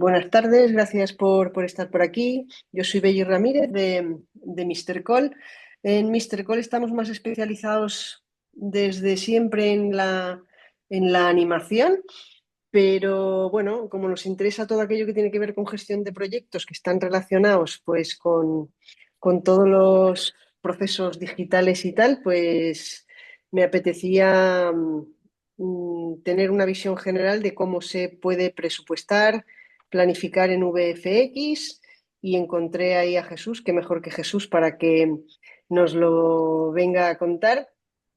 Buenas tardes, gracias por estar por aquí. Yo soy Belly Ramírez de Mr. Call. En Mr. Call estamos más especializados desde siempre en la animación, pero bueno, como nos interesa todo aquello que tiene que ver con gestión de proyectos que están relacionados pues con todos los procesos digitales y tal, pues me apetecía tener una visión general de cómo se puede presupuestar, planificar en VFX y encontré ahí a Jesús, que mejor que Jesús para que nos lo venga a contar.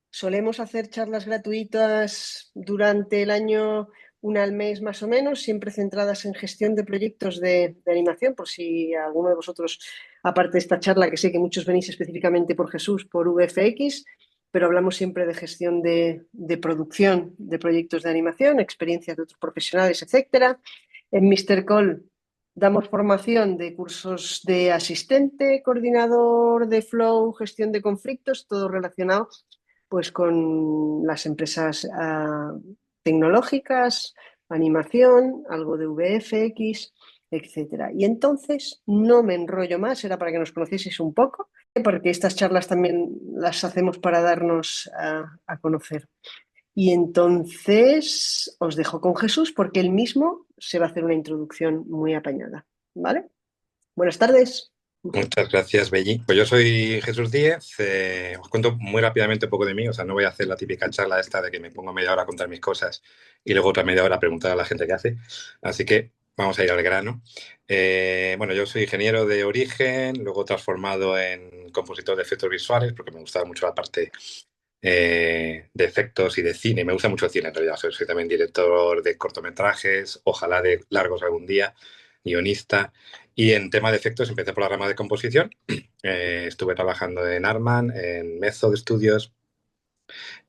Solemos hacer charlas gratuitas durante el año, una al mes más o menos, siempre centradas en gestión de proyectos de animación, por si alguno de vosotros, aparte de esta charla, que sé que muchos venís específicamente por Jesús, por VFX, pero hablamos siempre de gestión de producción de proyectos de animación, experiencias de otros profesionales, etcétera. En Mr. Call damos formación de cursos de asistente, coordinador de flow, gestión de conflictos, todo relacionado pues con las empresas tecnológicas, animación, algo de VFX, etcétera. Y entonces no me enrollo más, era para que nos conocieseis un poco, porque estas charlas también las hacemos para darnos a conocer. Y entonces os dejo con Jesús porque él mismo se va a hacer una introducción muy apañada. ¿Vale? Buenas tardes. Muchas gracias, Belli. Pues yo soy Jesús Díez. Os cuento muy rápidamente un poco de mí. O sea, no voy a hacer la típica charla esta de que me pongo media hora a contar mis cosas y luego otra media hora a preguntar a la gente qué hace. Así que vamos a ir al grano. Bueno, yo soy ingeniero de origen, luego transformado en compositor de efectos visuales porque me gustaba mucho la parte de efectos y de cine. Me gusta mucho el cine en realidad. Soy también director de cortometrajes, ojalá de largos algún día, guionista. Y en tema de efectos empecé por la rama de composición. Estuve trabajando en Artman, en Method Studios,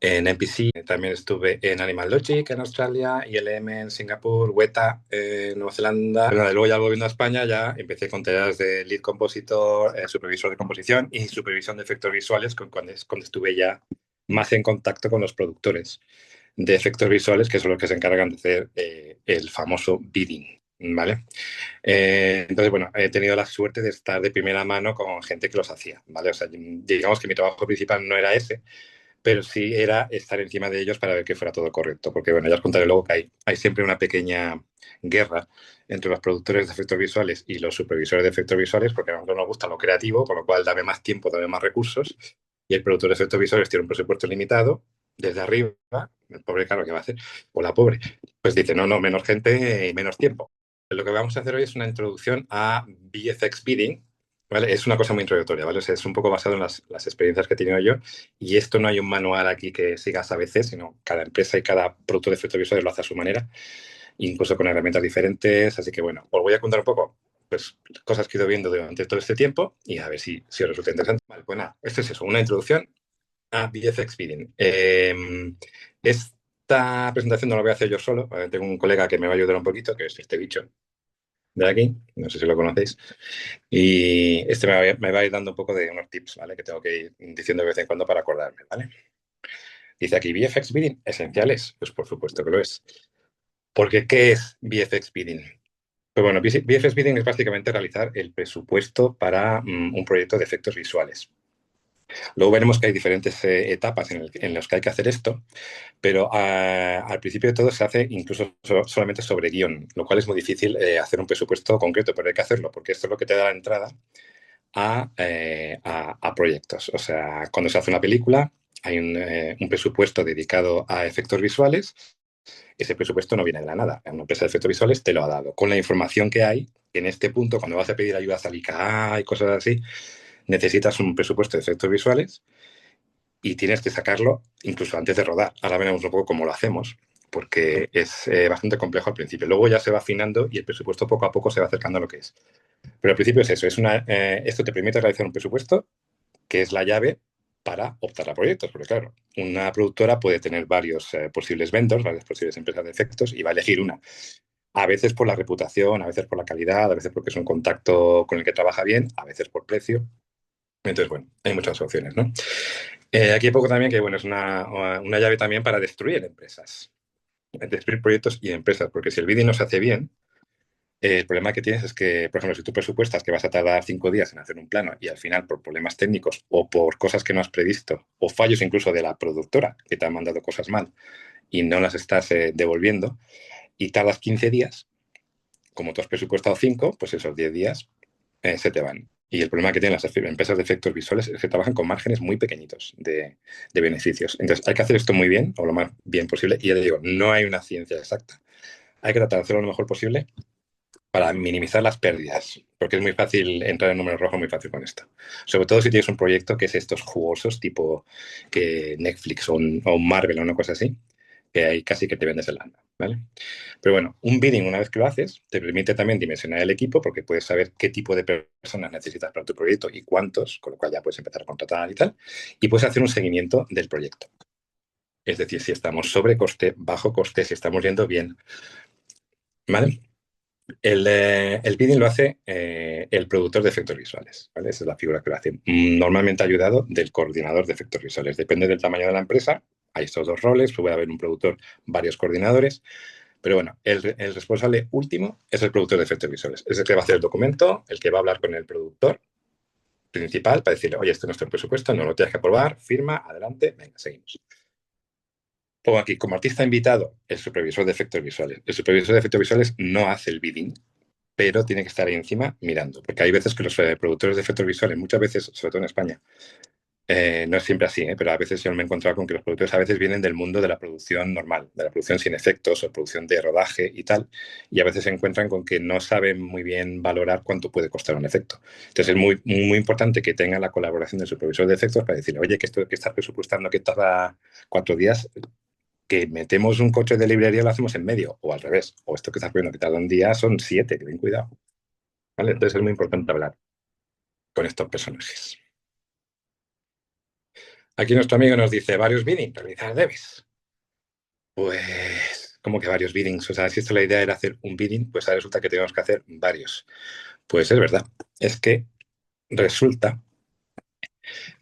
en MPC. También estuve en Animal Logic en Australia, ILM en Singapur, Weta en Nueva Zelanda. Pero nada, luego ya volviendo a España ya empecé con tareas de lead compositor, supervisor de composición y supervisión de efectos visuales, cuando estuve ya más en contacto con los productores de efectos visuales, que son los que se encargan de hacer el famoso bidding, ¿vale? Entonces, bueno, he tenido la suerte de estar de primera mano con gente que los hacía, ¿vale? O sea, digamos que mi trabajo principal no era ese, pero sí era estar encima de ellos para ver que fuera todo correcto, porque, bueno, ya os contaré luego que hay siempre una pequeña guerra entre los productores de efectos visuales y los supervisores de efectos visuales, porque a nosotros nos gusta lo creativo, con lo cual dame más tiempo, dame más recursos, y el productor de efectos visuales tiene un presupuesto limitado, desde arriba, el pobre, claro, ¿qué va a hacer? O la pobre, pues dice, no, no, menos gente y menos tiempo. Lo que vamos a hacer hoy es una introducción a VFX Bidding, ¿vale? Es una cosa muy introductoria, ¿vale? O sea, es un poco basado en las experiencias que he tenido yo, y esto no hay un manual aquí que sigas a veces, sino cada empresa y cada producto de efectos visuales lo hace a su manera, incluso con herramientas diferentes. Así que, bueno, os voy a contar un poco pues, cosas que he ido viendo durante todo este tiempo y a ver si os resulta interesante. Vale, pues nada, esto es eso, una introducción a VFX Bidding. Esta presentación no la voy a hacer yo solo, ¿vale? Tengo un colega que me va a ayudar un poquito, que es este bicho de aquí, no sé si lo conocéis, y este me va a ir dando un poco de unos tips, ¿vale? Que tengo que ir diciendo de vez en cuando para acordarme, ¿vale? Dice aquí, VFX Bidding, ¿esenciales? Pues por supuesto que lo es. Porque, ¿qué es VFX Bidding? Pues bueno, VFX Bidding es básicamente realizar el presupuesto para un proyecto de efectos visuales. Luego veremos que hay diferentes etapas en las que hay que hacer esto, pero al principio de todo se hace incluso solamente sobre guión, lo cual es muy difícil hacer un presupuesto concreto, pero hay que hacerlo, porque esto es lo que te da la entrada a proyectos. O sea, cuando se hace una película, hay un presupuesto dedicado a efectos visuales. Ese presupuesto no viene de la nada. Una empresa de efectos visuales te lo ha dado. Con la información que hay, en este punto, cuando vas a pedir ayuda a ICA y cosas así, necesitas un presupuesto de efectos visuales y tienes que sacarlo incluso antes de rodar. Ahora veremos un poco cómo lo hacemos, porque es bastante complejo al principio. Luego ya se va afinando y el presupuesto poco a poco se va acercando a lo que es. Pero al principio es eso, esto te permite realizar un presupuesto que es la llave para optar a proyectos, porque claro, una productora puede tener varios posibles vendors, varias posibles empresas de efectos y va a elegir una. A veces por la reputación, a veces por la calidad, a veces porque es un contacto con el que trabaja bien, a veces por precio. Entonces, bueno, hay muchas opciones, ¿no? Aquí hay poco también que, bueno, es una llave también para destruir empresas, destruir proyectos y empresas, porque si el bidding no se hace bien, El problema que tienes es que, por ejemplo, si tú presupuestas que vas a tardar 5 días en hacer un plano y al final por problemas técnicos o por cosas que no has previsto o fallos incluso de la productora que te han mandado cosas mal y no las estás devolviendo y tardas 15 días, como tú has presupuestado 5, pues esos 10 días se te van. Y el problema que tienen las empresas de efectos visuales es que trabajan con márgenes muy pequeñitos de beneficios. Entonces hay que hacer esto muy bien o lo más bien posible. Y ya te digo, no hay una ciencia exacta. Hay que tratar de hacerlo lo mejor posible para minimizar las pérdidas, porque es muy fácil entrar en números rojos muy fácil con esto. Sobre todo si tienes un proyecto que es estos jugosos, tipo que Netflix o un Marvel o una cosa así, que ahí casi que te vendes el alma, ¿vale? Pero bueno, un bidding, una vez que lo haces, te permite también dimensionar el equipo, porque puedes saber qué tipo de personas necesitas para tu proyecto y cuántos, con lo cual ya puedes empezar a contratar y tal, y puedes hacer un seguimiento del proyecto. Es decir, si estamos sobre coste, bajo coste, si estamos yendo bien, ¿vale? El bidding lo hace el productor de efectos visuales, ¿vale? Esa es la figura que lo hace. Normalmente ayudado del coordinador de efectos visuales. Depende del tamaño de la empresa. Hay estos dos roles, puede haber un productor, varios coordinadores, pero bueno, el responsable último es el productor de efectos visuales. Es el que va a hacer el documento, el que va a hablar con el productor principal para decirle, oye, este es nuestro presupuesto, no lo tienes que aprobar, firma, adelante, venga, seguimos. Pongo aquí, como artista invitado, el supervisor de efectos visuales. El supervisor de efectos visuales no hace el bidding, pero tiene que estar ahí encima mirando, porque hay veces que los productores de efectos visuales, muchas veces, sobre todo en España, no es siempre así, pero a veces yo me he encontrado con que los productores a veces vienen del mundo de la producción normal, de la producción sin efectos o producción de rodaje y tal, y a veces se encuentran con que no saben muy bien valorar cuánto puede costar un efecto. Entonces es muy, muy importante que tengan la colaboración del supervisor de efectos para decirle, oye, que esto que estás presupuestando que tarda 4 días, que metemos un coche de librería y lo hacemos en medio, o al revés, o esto que estás poniendo que tarda un día son 7, que ten cuidado. ¿Vale? Entonces es muy importante hablar con estos personajes. Aquí nuestro amigo nos dice, varios bidding, realizar debes. Pues, como que varios biddings? O sea, si esto la idea era hacer un bidding, pues ahora resulta que tenemos que hacer varios. Pues es verdad. Es que resulta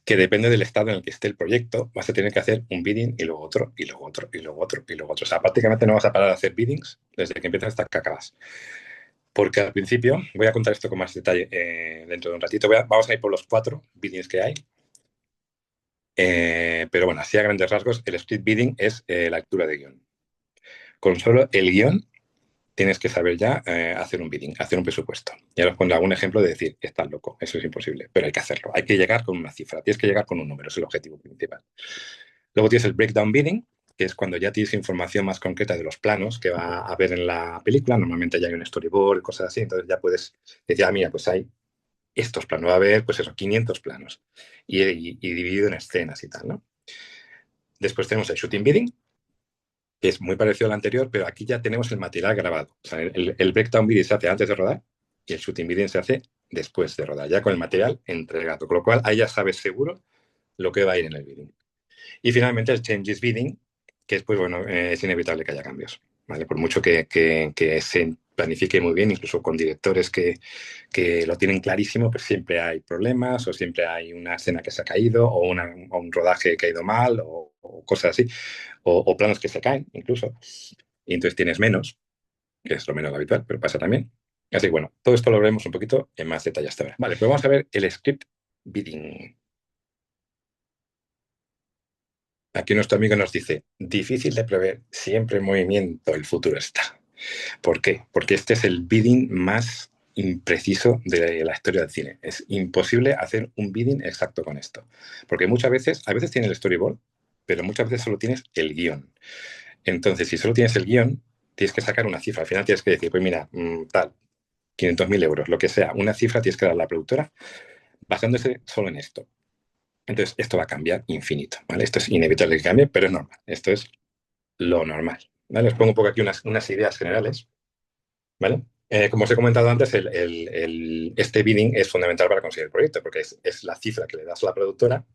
que depende del estado en el que esté el proyecto, vas a tener que hacer un bidding y luego otro, y luego otro, y luego otro, y luego otro. O sea, prácticamente no vas a parar de hacer biddings desde que empiezas hasta que acabas. Porque al principio, voy a contar esto con más detalle dentro de un ratito, vamos a ir por los 4 biddings que hay. Pero bueno, así a grandes rasgos, el script bidding es la lectura de guión. Con solo el guión tienes que saber ya hacer un bidding, hacer un presupuesto. Ya os pondré algún ejemplo de decir, estás loco, eso es imposible, pero hay que hacerlo. Hay que llegar con una cifra, tienes que llegar con un número, es el objetivo principal. Luego tienes el breakdown bidding, que es cuando ya tienes información más concreta de los planos que va a haber en la película. Normalmente ya hay un storyboard, cosas así, entonces ya puedes decir, mira, pues hay estos planos, va a haber, pues eso, 500 planos y dividido en escenas y tal, ¿no? Después tenemos el shooting bidding, que es muy parecido al anterior, pero aquí ya tenemos el material grabado. O sea, el breakdown bidding se hace antes de rodar y el shooting bidding se hace después de rodar, ya con el material entregado. Con lo cual, ahí ya sabes seguro lo que va a ir en el bidding. Y finalmente el changes bidding, que es, pues bueno, es inevitable que haya cambios. ¿Vale? Por mucho que se planifique muy bien, incluso con directores que lo tienen clarísimo, pues siempre hay problemas o siempre hay una escena que se ha caído o un rodaje que ha ido mal o cosas así, o planos que se caen incluso, y entonces tienes menos, que es lo menos habitual, pero pasa también. Así que bueno, todo esto lo veremos un poquito en más detalle hasta ahora. Vale, pues vamos a ver el script bidding. Aquí nuestro amigo nos dice, difícil de prever, siempre en movimiento, el futuro está. ¿Por qué? Porque este es el bidding más impreciso de la historia del cine. Es imposible hacer un bidding exacto con esto. Porque muchas veces, a veces tiene el storyboard, pero muchas veces solo tienes el guión. Entonces, si solo tienes el guión, tienes que sacar una cifra. Al final tienes que decir, pues mira, tal, 500.000 euros, lo que sea, una cifra tienes que dar a la productora basándose solo en esto. Entonces, esto va a cambiar infinito, ¿vale? Esto es inevitable que cambie, pero es normal. Esto es lo normal, ¿vale? Os pongo un poco aquí unas ideas generales, ¿vale? Como os he comentado antes, este bidding es fundamental para conseguir el proyecto, porque es la cifra que le das a la productora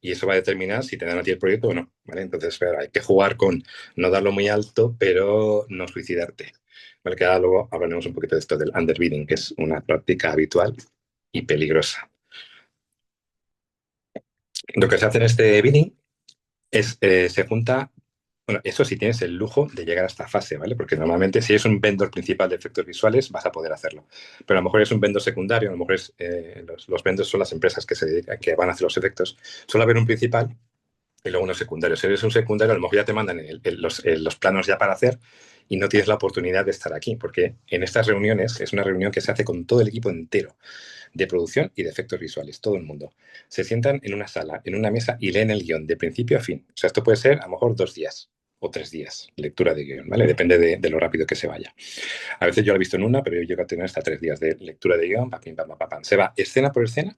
y eso va a determinar si te dan a ti el proyecto o no, ¿vale? Entonces, claro, hay que jugar con no darlo muy alto, pero no suicidarte, ¿vale? Que ahora luego hablaremos un poquito de esto del underbidding, que es una práctica habitual y peligrosa. Lo que se hace en este bidding es, se junta Bueno, eso sí tienes el lujo de llegar a esta fase, ¿vale? Porque normalmente si es un vendor principal de efectos visuales vas a poder hacerlo. Pero a lo mejor es un vendor secundario, a lo mejor los vendors son las empresas que se dedican, que van a hacer los efectos. Suele haber un principal y luego unos secundarios. Si eres un secundario, a lo mejor ya te mandan los planos ya para hacer y no tienes la oportunidad de estar aquí, porque en estas reuniones es una reunión que se hace con todo el equipo entero de producción y de efectos visuales, todo el mundo. Se sientan en una sala, en una mesa y leen el guión de principio a fin. O sea, esto puede ser a lo mejor 2 días o 3 días, lectura de guión, ¿vale? Depende de lo rápido que se vaya. A veces yo lo he visto en una, pero yo llego a tener hasta 3 días de lectura de guión, pam, pam, pam, pam, pam. Se va escena por escena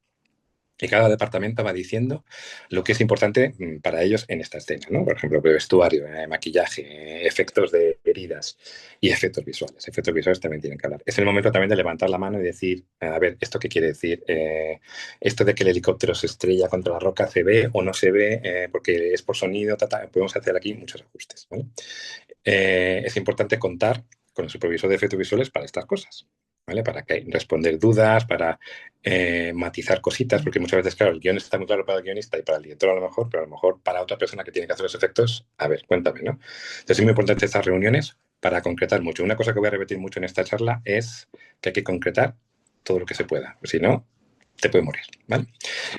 y cada departamento va diciendo lo que es importante para ellos en esta escena, ¿no? Por ejemplo, vestuario, maquillaje, efectos de heridas y efectos visuales. Efectos visuales también tienen que hablar. Es el momento también de levantar la mano y decir, a ver, ¿esto qué quiere decir? Esto de que el helicóptero se estrella contra la roca, ¿se ve o no se ve? Porque es por sonido, podemos hacer aquí muchos ajustes, ¿vale? Es importante contar con el supervisor de efectos visuales para estas cosas, ¿vale? Para responder dudas, para matizar cositas, porque muchas veces, claro, el guión está muy claro para el guionista y para el director a lo mejor, pero a lo mejor para otra persona que tiene que hacer los efectos, a ver, cuéntame, ¿no? Entonces es muy importante estas reuniones para concretar mucho. Una cosa que voy a repetir mucho en esta charla es que hay que concretar todo lo que se pueda, si no, te puede morir, ¿vale?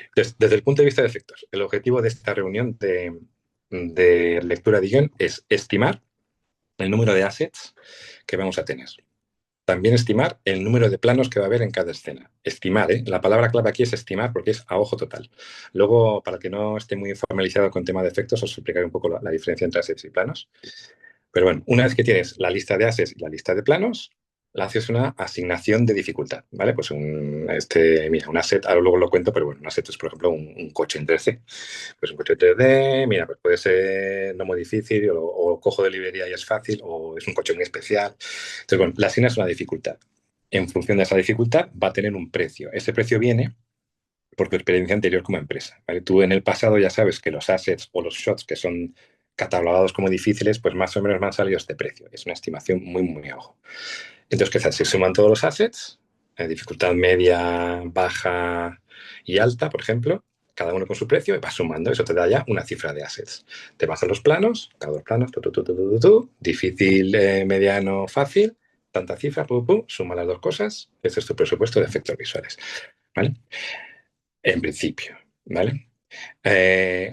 Entonces, desde el punto de vista de efectos, el objetivo de esta reunión de lectura de guión es estimar el número de assets que vamos a tener. También estimar el número de planos que va a haber en cada escena. Estimar, ¿eh? La palabra clave aquí es estimar porque es a ojo total. Luego, para que no esté muy familiarizado con tema de efectos, os explicaré un poco la diferencia entre assets y planos. Pero bueno, una vez que tienes la lista de assets y la lista de planos, la haces una asignación de dificultad, ¿vale? Pues mira, un asset, ahora luego lo cuento, pero bueno, un asset es, por ejemplo, un coche en 3D. Pues un coche 3D, mira, pues puede ser no muy difícil, o cojo de librería y es fácil, o es un coche muy especial. Entonces, bueno, le asignas una dificultad. En función de esa dificultad va a tener un precio. Ese precio viene por tu experiencia anterior como empresa, ¿vale? Tú en el pasado ya sabes que los assets o los shots que son catalogados como difíciles, pues más o menos van salido este precio. Es una estimación muy, muy a ojo. Entonces, ¿qué haces? Se suman todos los assets, dificultad media, baja y alta, por ejemplo, cada uno con su precio, y vas sumando. Eso te da ya una cifra de assets. Te vas a los planos, cada dos planos, difícil, mediano, fácil, tanta cifra, suma las dos cosas. Ese es tu presupuesto de efectos visuales, ¿vale? En principio, ¿vale?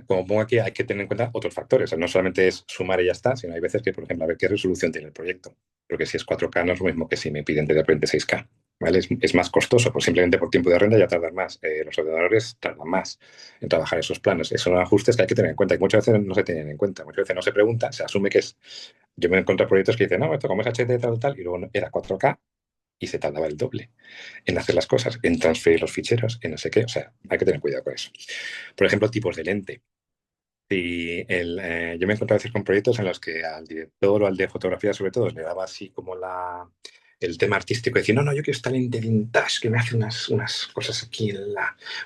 Como pongo aquí, hay que tener en cuenta otros factores. O sea, no solamente es sumar y ya está, sino hay veces que, por ejemplo, a ver qué resolución tiene el proyecto. Porque si es 4K no es lo mismo que si me piden de repente 6K. ¿Vale? Es más costoso, pues simplemente por tiempo de renta ya tardan más. Los ordenadores tardan más en trabajar esos planos. Esos son ajustes que hay que tener en cuenta y muchas veces no se tienen en cuenta. Muchas veces no se pregunta, se asume que es. Yo me he encontrado proyectos que dicen, no, esto como es HD tal, tal, y luego era 4K y se tardaba el doble en hacer las cosas, en transferir los ficheros, en no sé qué. O sea, hay que tener cuidado con eso. Por ejemplo, tipos de lente. Yo me he encontrado a veces con proyectos en los que al director o al de fotografía, sobre todo, le daba así como el tema artístico, decir, no, no, yo quiero esta lente vintage que me hace unas cosas aquí,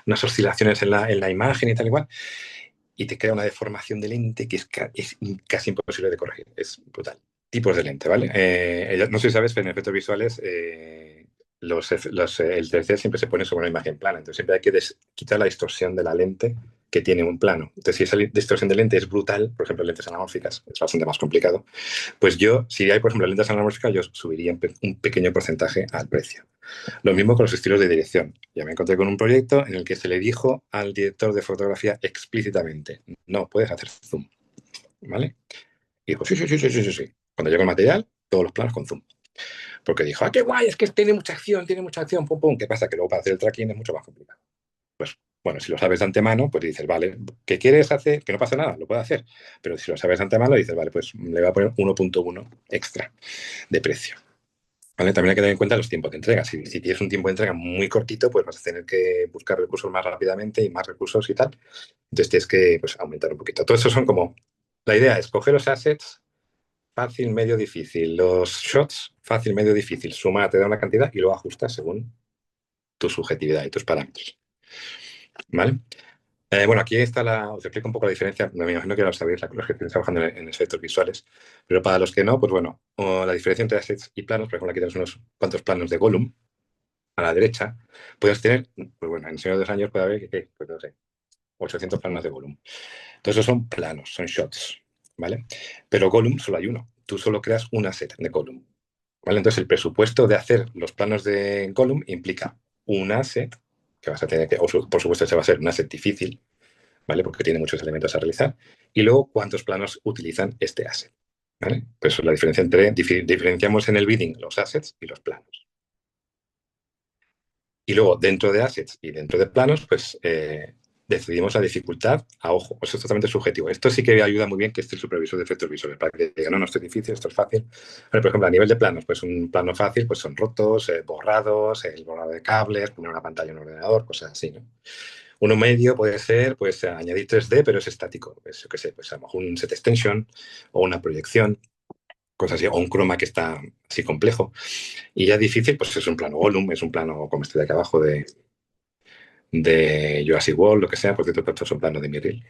unas oscilaciones en la imagen y tal igual, y te crea una deformación de lente que es casi imposible de corregir. Es brutal. Tipos de lente, ¿vale? No sé si sabes, pero en efectos visuales el 3D siempre se pone sobre una imagen plana, entonces siempre hay que quitar la distorsión de la lente que tiene un plano. Entonces, si esa distorsión de lente es brutal, por ejemplo, lentes anamórficas, es bastante más complicado, pues si hay, por ejemplo, lentes anamórficas, yo subiría un pequeño porcentaje al precio. Lo mismo con los estilos de dirección. Ya me encontré con un proyecto en el que se le dijo al director de fotografía explícitamente, no puedes hacer zoom, ¿vale? Y dijo, sí, sí, sí, sí, sí, sí, sí. Cuando llegó el material, todos los planos con zoom. Porque dijo, qué guay, es que tiene mucha acción, pum, pum. ¿Qué pasa? Que luego para hacer el tracking es mucho más complicado. Pues bueno, si lo sabes de antemano, pues dices, vale, ¿qué quieres hacer? Que no pasa nada, lo puedo hacer. Pero si lo sabes de antemano, dices, vale, pues le voy a poner 1.1 extra de precio. ¿Vale? También hay que tener en cuenta los tiempos de entrega. Si tienes un tiempo de entrega muy cortito, pues vas a tener que buscar recursos más rápidamente y más recursos y tal. Entonces tienes que pues, aumentar un poquito. Todo eso son como... La idea es coger los assets, fácil, medio, difícil. Los shots, fácil, medio, difícil. Suma, te da una cantidad y luego ajustas según tu subjetividad y tus parámetros. ¿Vale? Bueno, aquí os explico un poco la diferencia. Me imagino que ya lo sabéis, los que estáis trabajando en efectos visuales. Pero para los que no, pues bueno, la diferencia entre assets y planos, por ejemplo, aquí tenemos unos cuantos planos de Gollum a la derecha. Puedes tener, pues bueno, en el Señor de los Años puede haber, pues no sé, 800 planos de Gollum. Entonces, esos son planos, son shots. ¿vale? Pero Gollum solo hay uno. Tú solo creas un asset de Gollum, ¿vale? Entonces, el presupuesto de hacer los planos de Gollum implica un asset, que vas a tener que, por supuesto, ese va a ser un asset difícil, ¿vale? Porque tiene muchos elementos a realizar. Y luego, ¿cuántos planos utilizan este asset? ¿Vale? Pues la diferencia entre, diferenciamos en el bidding los assets y los planos. Y luego, dentro de assets y dentro de planos, pues decidimos la dificultad a ojo. Eso es totalmente subjetivo. Esto sí que ayuda muy bien que esté el supervisor de efectos visuales para que diga, no, esto es difícil, esto es fácil. Pero, por ejemplo, a nivel de planos, pues un plano fácil pues son rotos, borrados, el borrado de cables, poner una pantalla en un ordenador, cosas así, ¿no? Uno medio puede ser, pues, añadir 3D, pero es estático. Pues, yo qué sé, pues a lo mejor un set extension o una proyección, cosas así, o un croma que está así complejo. Y ya difícil, pues es un plano Gollum, es un plano como este de aquí abajo de Jurassic World, lo que sea, porque todo esto es un plano de Mirril.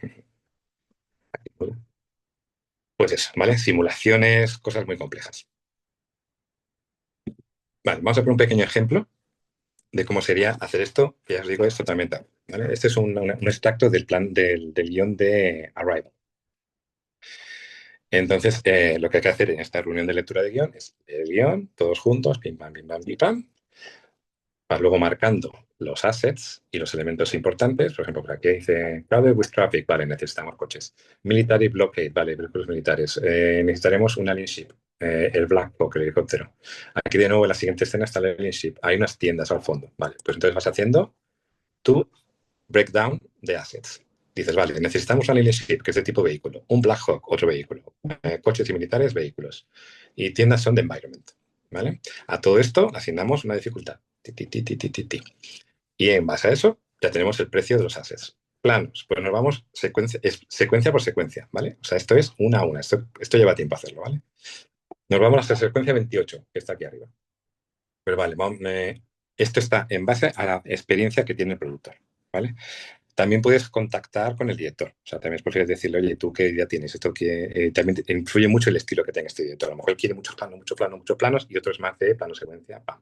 Pues eso, ¿vale? Simulaciones, cosas muy complejas. Vale, vamos a poner un pequeño ejemplo de cómo sería hacer esto, que ya os digo, es totalmente, ¿vale? Este es un extracto del plan del guión de Arrival. Entonces, lo que hay que hacer en esta reunión de lectura de guión es el guión, todos juntos, pim, pam, pim, pam, pim, pam, vas luego marcando los assets y los elementos importantes. Por ejemplo, por aquí dice crowded with traffic, vale, necesitamos coches. Military blockade, vale, vehículos militares. Necesitaremos un alien ship, el Black Hawk, el helicóptero. Aquí de nuevo en la siguiente escena está el alien ship. Hay unas tiendas al fondo, vale. Pues entonces vas haciendo tu breakdown de assets. Dices, vale, necesitamos un alien ship, que es de tipo vehículo. Un Black Hawk, otro vehículo. Coches y militares, vehículos. Y tiendas son de environment, ¿vale? A todo esto asignamos una dificultad. Ti, ti, ti, ti, ti, ti, ti. Y en base a eso ya tenemos el precio de los assets. Planos, pues nos vamos secuencia por secuencia, ¿vale? O sea, esto es una a una. Esto lleva tiempo hacerlo, ¿vale? Nos vamos a la secuencia 28, que está aquí arriba. Pero vale, esto está en base a la experiencia que tiene el productor, ¿vale? También puedes contactar con el director. O sea, también es posible decirle, oye, ¿tú qué idea tienes? Esto que también influye mucho el estilo que tenga este director. A lo mejor él quiere muchos planos, muchos planos, muchos planos, y otros más de plano secuencia, pam.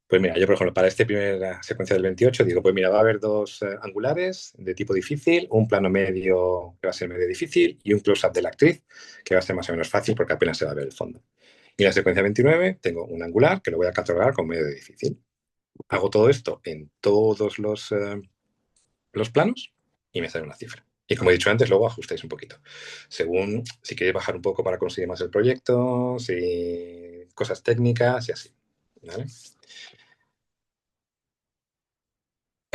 Pues mira, yo por ejemplo, para esta primera secuencia del 28 digo, pues mira, va a haber dos angulares de tipo difícil, un plano medio que va a ser medio difícil y un close-up de la actriz que va a ser más o menos fácil porque apenas se va a ver el fondo. Y en la secuencia 29 tengo un angular que lo voy a catalogar como medio difícil. Hago todo esto en todos los planos y me sale una cifra. Y como he dicho antes, luego ajustáis un poquito. Según si queréis bajar un poco para conseguir más el proyecto, si cosas técnicas y así. ¿Vale?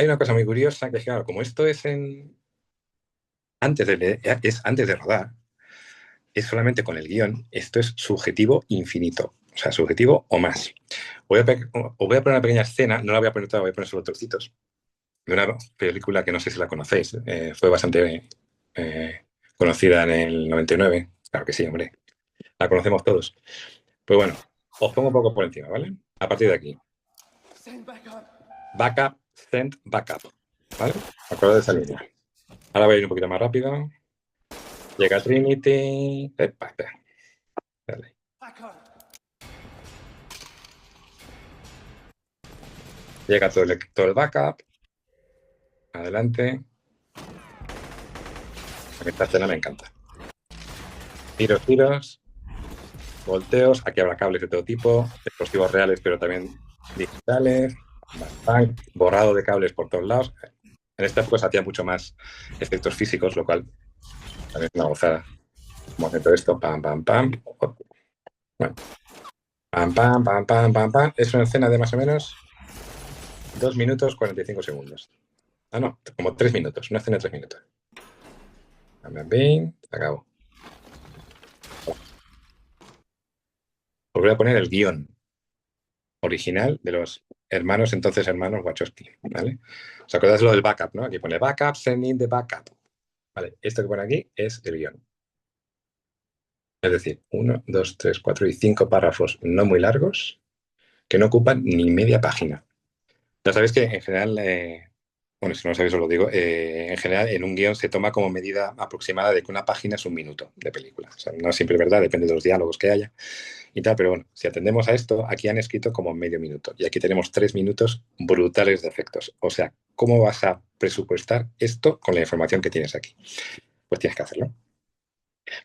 Hay una cosa muy curiosa, que es claro, como esto es antes de rodar, es solamente con el guión, esto es subjetivo infinito, o sea, subjetivo o más. Os voy a poner una pequeña escena, no la voy a poner toda, voy a poner solo trocitos, de una película que no sé si la conocéis, fue bastante conocida en el 99, claro que sí, hombre, la conocemos todos. Pues bueno, os pongo un poco por encima, ¿vale? A partir de aquí. Backup, send backup, ¿vale? Acuerdo de esa línea. Ahora voy a ir un poquito más rápido. Llega Trinity. Epa, espera. Dale. Llega todo el backup. Adelante. Esta escena me encanta. Tiros, tiros. Volteos. Aquí habrá cables de todo tipo. Explosivos reales, pero también digitales. Borrado de cables por todos lados. En esta época se hacía mucho más efectos físicos, lo cual también es una gozada. Como hace todo esto. Pam, pam, pam. Bueno. Pam, pam, pam, pam, pam, pam. Es una escena de más o menos 2 minutos 45 segundos. Ah, no, como 3 minutos. Una escena de 3 minutos. Bien, acabo. Os voy a poner el guión original de los entonces hermanos Wachowski, ¿vale? ¿Os acordáis lo del backup, no? Aquí pone backup, sending the backup. Vale, esto que pone aquí es el guión. Es decir, 1, 2, 3, 4 y 5 párrafos no muy largos que no ocupan ni media página. Ya sabéis que en general, bueno, si no lo sabéis os lo digo, en general en un guión se toma como medida aproximada de que una página es un minuto de película. O sea, no es siempre verdad, depende de los diálogos que haya y tal, pero bueno, si atendemos a esto, aquí han escrito como medio minuto y aquí tenemos 3 minutos brutales de efectos. O sea, ¿cómo vas a presupuestar esto con la información que tienes aquí? Pues tienes que hacerlo.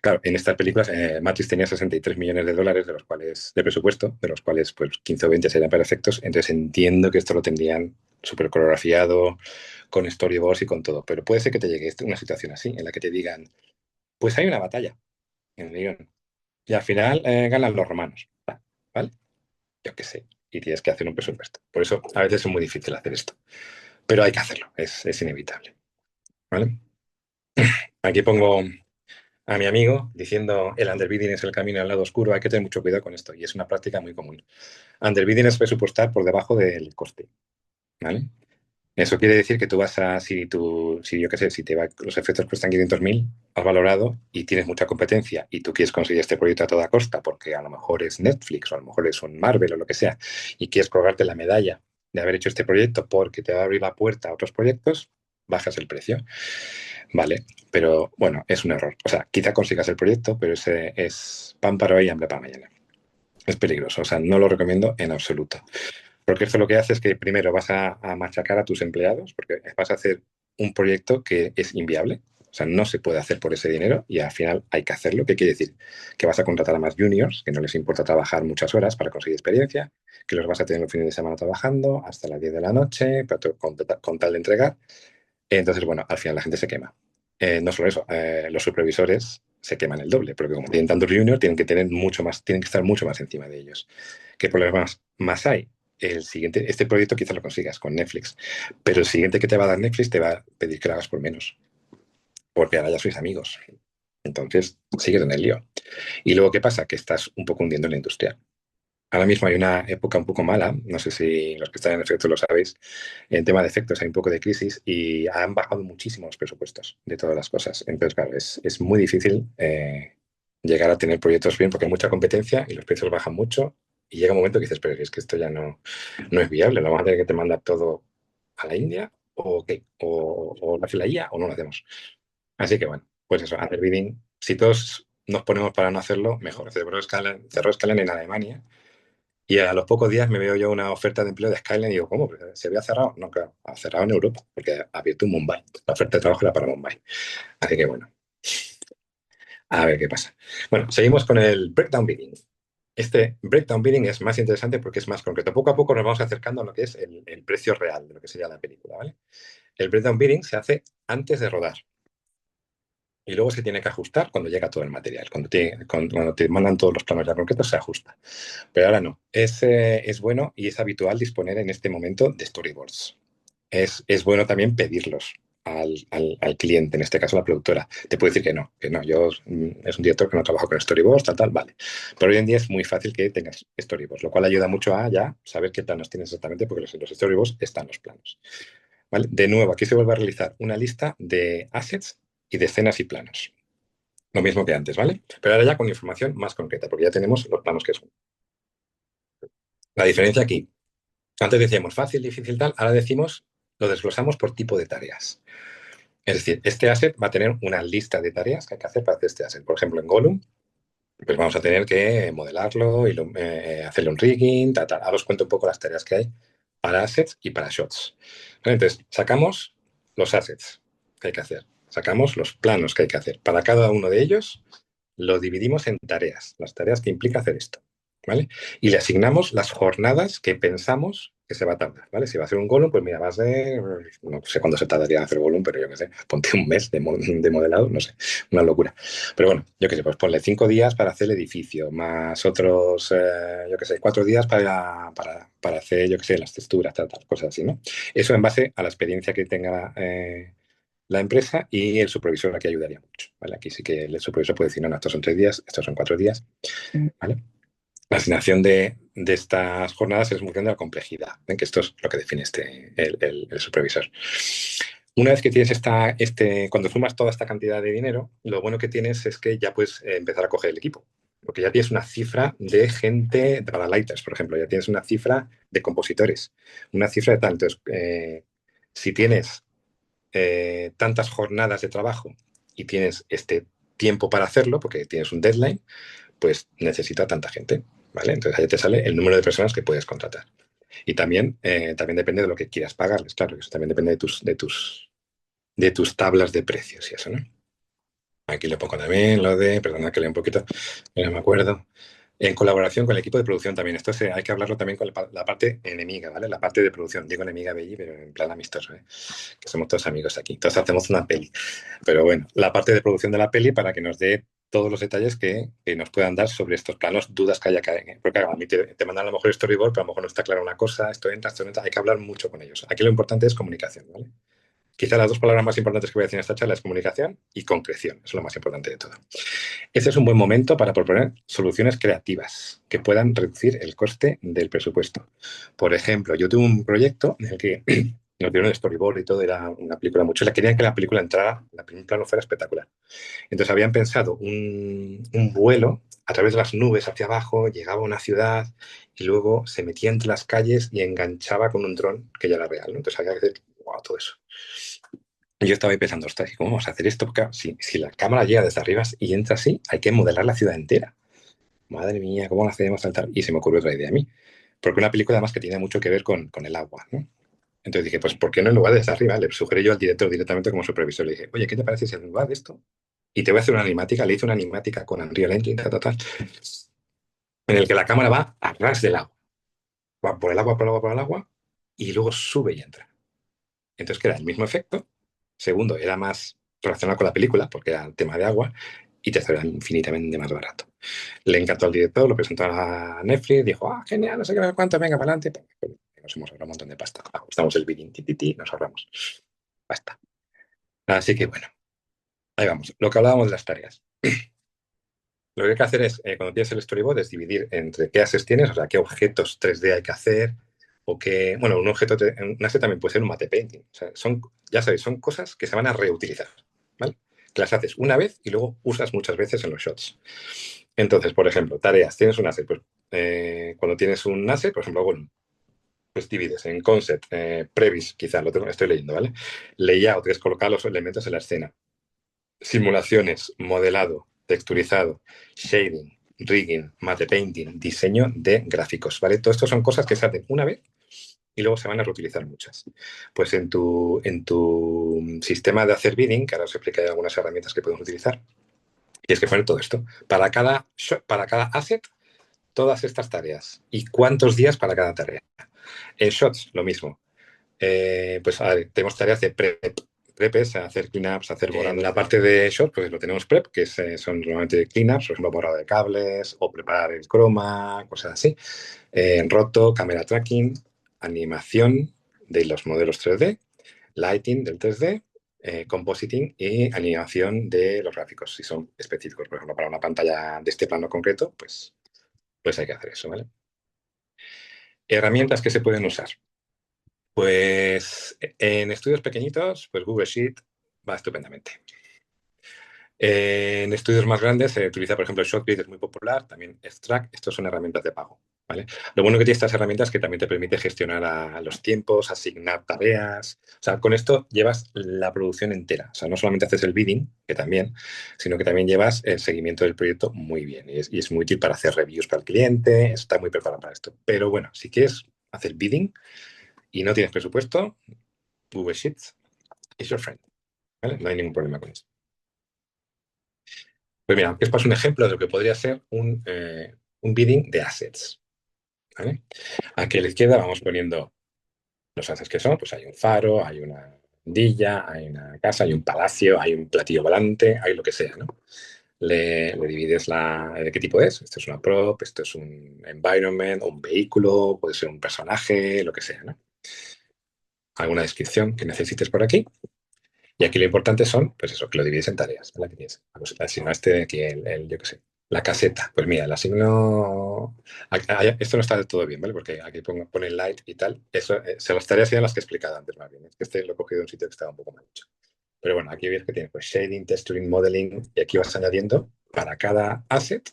Claro, en estas películas Matrix tenía 63 millones de dólares de los cuales, de presupuesto, de los cuales pues 15 o 20 serían para efectos, entonces entiendo que esto lo tendrían súper coreografiado, con storyboards y con todo, pero puede ser que te llegue una situación así, en la que te digan, pues hay una batalla en el guión, y al final ganan los romanos, ¿vale? Yo qué sé, y tienes que hacer un presupuesto. Por eso a veces es muy difícil hacer esto, pero hay que hacerlo, es inevitable, ¿vale? Aquí pongo a mi amigo diciendo el underbidding es el camino al lado oscuro. Hay que tener mucho cuidado con esto y es una práctica muy común. Underbidding es presupuestar por debajo del coste, ¿vale? Eso quiere decir que tú vas a, si yo qué sé, si los efectos cuestan 500.000, has valorado y tienes mucha competencia y tú quieres conseguir este proyecto a toda costa porque a lo mejor es Netflix o a lo mejor es un Marvel o lo que sea y quieres colgarte la medalla de haber hecho este proyecto porque te va a abrir la puerta a otros proyectos, bajas el precio. Vale, pero bueno, es un error. O sea, quizá consigas el proyecto, pero ese es pan para hoy y hambre para mañana. Es peligroso, o sea, no lo recomiendo en absoluto. Porque esto lo que hace es que primero vas a machacar a tus empleados, porque vas a hacer un proyecto que es inviable. O sea, no se puede hacer por ese dinero y al final hay que hacerlo. ¿Qué quiere decir? Que vas a contratar a más juniors, que no les importa trabajar muchas horas para conseguir experiencia, que los vas a tener los fines de semana trabajando hasta las 10 de la noche, con tal de entregar. Entonces, bueno, al final la gente se quema. No solo eso, los supervisores se queman el doble, porque como tienen tantos juniors, tienen que tener mucho más, tienen que estar mucho más encima de ellos. ¿Qué problemas más hay? El siguiente, este proyecto quizás lo consigas con Netflix, pero el siguiente que te va a dar Netflix te va a pedir que lo hagas por menos, porque ahora ya sois amigos. Entonces, sigues en el lío. Y luego, ¿qué pasa? Que estás un poco hundiendo la industria. Ahora mismo hay una época un poco mala, no sé si los que están en efectos lo sabéis, en tema de efectos hay un poco de crisis y han bajado muchísimo los presupuestos de todas las cosas. Entonces, claro, es muy difícil llegar a tener proyectos bien porque hay mucha competencia y los precios bajan mucho y llega un momento que dices, pero es que esto ya no es viable, lo vamos a tener que te mandar todo a la India o qué, o lo hace la IA o no lo hacemos. Así que bueno, pues eso, underbidding, si todos nos ponemos para no hacerlo, mejor. Cerró Skyline en Alemania y a los pocos días me veo yo una oferta de empleo de Skyline y digo, ¿cómo? ¿Se había cerrado? No, claro, ha cerrado en Europa, porque ha abierto en Mumbai. La oferta de trabajo era para Mumbai. Así que bueno, a ver qué pasa. Bueno, seguimos con el breakdown bidding. Este breakdown bidding es más interesante porque es más concreto. Poco a poco nos vamos acercando a lo que es el precio real de lo que sería la película, ¿vale? El breakdown bidding se hace antes de rodar. Y luego se tiene que ajustar cuando llega todo el material. Cuando te mandan todos los planos ya concretos, se ajusta. Pero ahora no. Es bueno y es habitual disponer en este momento de storyboards. Es bueno también pedirlos al cliente, en este caso la productora. Te puede decir que no, yo es un director que no trabajo con storyboards, tal, vale. Pero hoy en día es muy fácil que tengas storyboards, lo cual ayuda mucho a ya saber qué planos tienes exactamente, porque los storyboards están los planos. ¿Vale? De nuevo, aquí se vuelve a realizar una lista de assets y de escenas y planos. Lo mismo que antes, ¿vale? Pero ahora ya con información más concreta, porque ya tenemos los planos que son. La diferencia aquí, antes decíamos fácil, difícil, tal, ahora decimos, lo desglosamos por tipo de tareas. Es decir, este asset va a tener una lista de tareas que hay que hacer para hacer este asset. Por ejemplo, en Gollum, pues vamos a tener que modelarlo y hacerle un rigging, tal, tal. Ahora os cuento un poco las tareas que hay para assets y para shots. ¿Vale? Entonces, sacamos los assets que hay que hacer, sacamos los planos que hay que hacer. Para cada uno de ellos, lo dividimos en tareas, las tareas que implica hacer esto, ¿vale? Y le asignamos las jornadas que pensamos que se va a tardar, ¿vale? Si va a hacer un Gollum, pues mira, vas de, no sé cuándo se tardaría en hacer Gollum, pero yo qué sé, ponte un mes de modelado, no sé, una locura. Pero bueno, yo qué sé, pues ponle 5 días para hacer el edificio, más otros, yo qué sé, 4 días para hacer, yo qué sé, las texturas, tal, tal, cosas así, ¿no? Eso en base a la experiencia que tenga la empresa y el supervisor aquí ayudaría mucho, ¿vale? Aquí sí que el supervisor puede decir, no, no, estos son 3 días, estos son 4 días, ¿vale? La asignación de estas jornadas es en función de la complejidad, ¿eh? Que esto es lo que define el supervisor. Una vez que tienes cuando sumas toda esta cantidad de dinero, lo bueno que tienes es que ya puedes empezar a coger el equipo, porque ya tienes una cifra de gente para lighters, por ejemplo, ya tienes una cifra de compositores, una cifra de tal. Entonces, si tienes tantas jornadas de trabajo y tienes este tiempo para hacerlo, porque tienes un deadline, pues necesita tanta gente, ¿vale? Entonces ahí te sale el número de personas que puedes contratar. Y también depende de lo que quieras pagarles, claro, eso también depende de tus tablas de precios y eso, ¿no? Aquí le pongo también lo de, perdona que lea un poquito, no me acuerdo. En colaboración con el equipo de producción también. Esto hay que hablarlo también con la parte enemiga, ¿vale? La parte de producción. Digo enemiga Belli, pero en plan amistoso, ¿eh? Que somos todos amigos aquí. Entonces hacemos una peli. Pero bueno, la parte de producción de la peli para que nos dé todos los detalles que nos puedan dar sobre estos planos, dudas que haya que... Porque claro, a mí te mandan a lo mejor storyboard, pero a lo mejor no está clara una cosa, esto entra. Hay que hablar mucho con ellos. Aquí lo importante es comunicación, ¿vale? Quizá las dos palabras más importantes que voy a decir en esta charla es comunicación y concreción. Eso es lo más importante de todo. Este es un buen momento para proponer soluciones creativas que puedan reducir el coste del presupuesto. Por ejemplo, yo tuve un proyecto en el que nos dieron el storyboard y todo, era una película muy chula. Querían que la película entrara, la primer plano fuera espectacular. Entonces habían pensado un vuelo a través de las nubes hacia abajo, llegaba a una ciudad y luego se metía entre las calles y enganchaba con un dron que ya era real, ¿no? Entonces había que hacer wow, todo eso. Y yo estaba ahí pensando, ostras, ¿cómo vamos a hacer esto? Porque claro, si la cámara llega desde arriba y entra así, hay que modelar la ciudad entera. Madre mía, ¿cómo lo hacemos tal? Y se me ocurrió otra idea a mí. Porque una película además que tiene mucho que ver con el agua, ¿no? Entonces dije, pues ¿por qué no en lugar de desde arriba? Le sugerí yo al director directamente como supervisor. Le dije, oye, ¿qué te parece si en lugar de esto? Y te voy a hacer una animática. Le hice una animática con Unreal Engine, en el que la cámara va a ras del agua. Va por el agua, por el agua, por el agua, y luego sube y entra. Entonces queda el mismo efecto. Segundo, era más relacionado con la película, porque era el tema de agua. Y tercero, era infinitamente más barato. Le encantó al director, lo presentó a Netflix, dijo, ah, genial, no sé qué, no sé cuánto, venga, para adelante. Nos hemos ahorrado un montón de pasta. Ajustamos el bidding, nos ahorramos. Basta. Así que bueno, ahí vamos. Lo que hablábamos de las tareas. Lo que hay que hacer es, cuando tienes el storyboard, es dividir entre qué assets tienes, o sea, qué objetos 3D hay que hacer, o qué, bueno, un asset también puede ser un matte painting. O sea, ya sabéis, son cosas que se van a reutilizar, ¿vale? Que las haces una vez y luego usas muchas veces en los shots. Entonces, por ejemplo, tareas, tienes un asset, pues cuando tienes un asset, por ejemplo, bueno, pues divides en concept, previs, quizá estoy leyendo, ¿vale? Layout, que es colocar los elementos en la escena. Simulaciones, modelado, texturizado, shading, rigging, matte painting, diseño de gráficos, ¿vale? Todo esto son cosas que se hacen una vez y luego se van a reutilizar muchas. Pues en tu sistema de hacer bidding, que ahora os explicaré algunas herramientas que podemos utilizar, tienes que poner todo esto. Para cada asset, todas estas tareas. ¿Y cuántos días para cada tarea? En Shots, lo mismo. Pues a ver, tenemos tareas de prep. Prep es hacer cleanups, hacer borrado. En la parte de Shots, pues lo tenemos prep, que son normalmente cleanups, por ejemplo, borrado de cables o preparar el croma, cosas así. En roto, cámara tracking, animación de los modelos 3D, lighting del 3D, compositing y animación de los gráficos, si son específicos. Por ejemplo, para una pantalla de este plano concreto, pues hay que hacer eso, ¿vale? Herramientas que se pueden usar. Pues en estudios pequeñitos, pues Google Sheet va estupendamente. En estudios más grandes se utiliza, por ejemplo, Shotgrid es muy popular, también Extract, estos son herramientas de pago, ¿vale? Lo bueno que tiene estas herramientas es que también te permite gestionar a los tiempos, asignar tareas. O sea, con esto llevas la producción entera. O sea, no solamente haces el bidding, que también, sino que también llevas el seguimiento del proyecto muy bien. Y es muy útil para hacer reviews para el cliente, está muy preparado para esto. Pero bueno, si quieres hacer bidding y no tienes presupuesto, Google Sheets is your friend, ¿vale? No hay ningún problema con eso. Pues mira, aquí os paso un ejemplo de lo que podría ser un bidding de assets, ¿vale? Aquí a la izquierda vamos poniendo los assets que son, pues hay un faro, hay una andilla, hay una casa, hay un palacio, hay un platillo volante, hay lo que sea, ¿no? Le divides de qué tipo es. Esto es una prop, esto es un environment, un vehículo, puede ser un personaje, lo que sea, ¿no? Alguna descripción que necesites por aquí. Y aquí lo importante son, pues eso, que lo divides en tareas. ¿Vale? Que tienes, pues, asignaste aquí yo qué sé, la caseta. Pues mira, le asigno... Esto no está del todo bien, ¿vale? Porque aquí pone light y tal. Eso, las tareas eran las que he explicado antes, más bien. Es que este lo he cogido de un sitio que estaba un poco mal hecho. Pero bueno, aquí ves que tienes pues shading, texturing, modeling, y aquí vas añadiendo para cada asset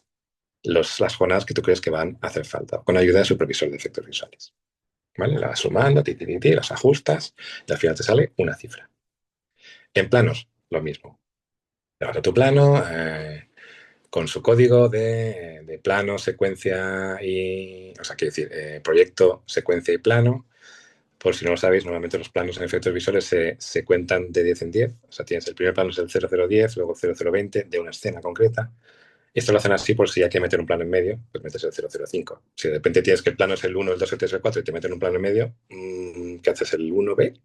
las jornadas que tú crees que van a hacer falta, con ayuda de supervisor de efectos visuales. ¿Vale? La vas sumando, las ajustas, y al final te sale una cifra. En planos, lo mismo. Te a tu plano con su código de plano, secuencia y. O sea, quiero decir, proyecto, secuencia y plano. Por si no lo sabéis, normalmente los planos en efectos visuales se cuentan de 10 en 10. O sea, tienes el primer plano es el 0010, luego 0020 de una escena concreta. Esto lo hacen así por si hay que meter un plano en medio, pues metes el 005. Si de repente tienes que el plano es el 1, el 2, el 3, el 4 y te meten un plano en medio, ¿qué haces? El 1B,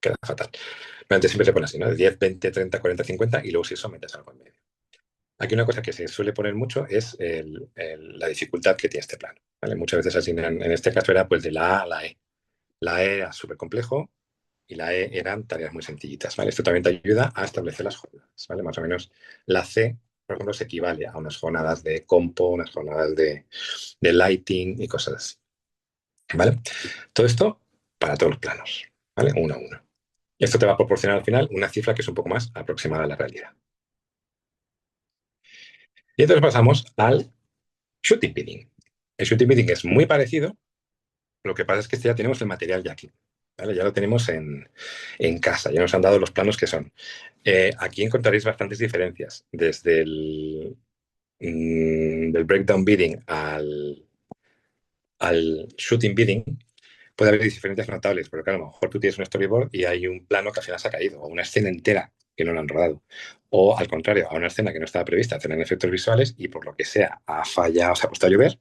queda fatal. Pero antes siempre se pone así, ¿no? De 10, 20, 30, 40, 50 y luego si eso metes algo en medio. Aquí una cosa que se suele poner mucho es la dificultad que tiene este plano. ¿Vale? Muchas veces asignan, en este caso era pues de la A a la E. La E era súper complejo y la E eran tareas muy sencillitas. ¿Vale? Esto también te ayuda a establecer las jornadas. ¿Vale? Más o menos la C, por ejemplo, se equivale a unas jornadas de compo, unas jornadas de lighting y cosas así. ¿Vale? Todo esto para todos los planos. ¿Vale? Uno a uno. Y esto te va a proporcionar al final una cifra que es un poco más aproximada a la realidad. Y entonces pasamos al shooting bidding. El shooting bidding es muy parecido, lo que pasa es que este ya tenemos el material ya aquí. ¿Vale? Ya lo tenemos en casa, ya nos han dado los planos que son. Aquí encontraréis bastantes diferencias, desde del breakdown bidding al shooting bidding. Puede haber diferencias notables, porque claro, a lo mejor tú tienes un storyboard y hay un plano que al final se ha caído, o una escena entera que no lo han rodado. O al contrario, a una escena que no estaba prevista tener efectos visuales y por lo que sea ha fallado, se ha puesto a llover